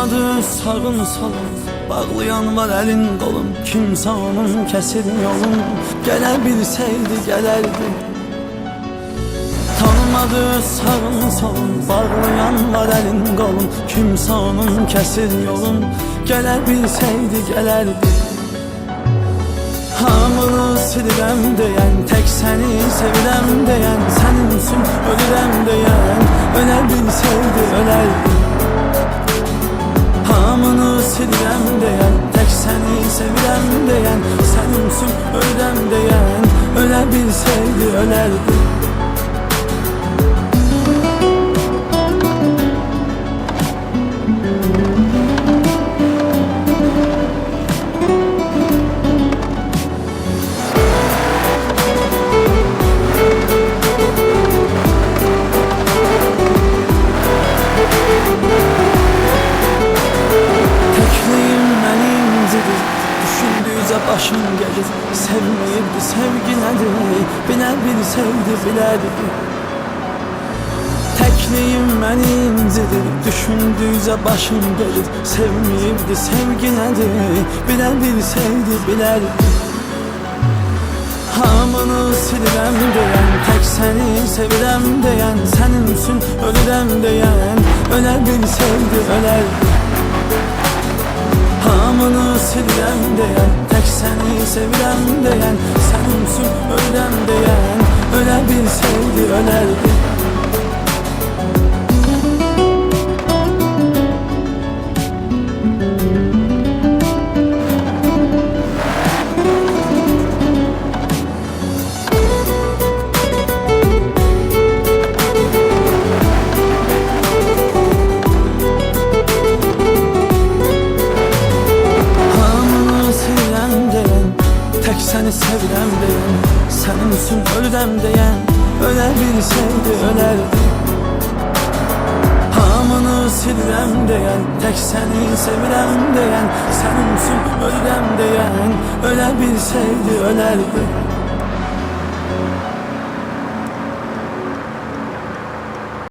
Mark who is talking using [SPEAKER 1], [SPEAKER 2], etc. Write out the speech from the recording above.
[SPEAKER 1] Tanımadı sağın solun, bağlayan var elin kolun. Kimse onun kesir yolun, gələ bilseydi gələrdi. Tanımadı sağın solun, bağlayan var elin kolun. Kimse onun kesir yolun, gələ bilseydi gələrdi. Hamını silirəm deyən, tek seni sevirəm deyən, sənin üçün ölürəm deyən, ölə bilseydi ölərdi. Hamını silirəm deyən, tek seni sevirəm deyən, sənin üçün ölürəm deyən, ölə bilseydi ölərdi. Başım gelir, sevmeyirdi sevgi nedir, bile bilseydi bilerdi. Tekliyim beni incidir, düşündüyse başım gelir, sevmeyirdi sevgi nedir, bile bilseydi bilerdi. Hamını silirəm deyən, tek seni sevirəm deyən, sənin üçün ölürəm deyən, ölə bilseydi ölərdi. Hamını silirəm deyən, tek seni sevirəm deyən, sənin üçün ölürəm deyən, ölə bilseydi ölərdi. Seni sevirəm deyən, sənin üçün ölürəm deyən, ölə bilseydi ölərdi. Hamını silirəm deyən, tek seni sevirəm deyən, sənin üçün ölürəm deyən, ölə bilseydi ölərdi.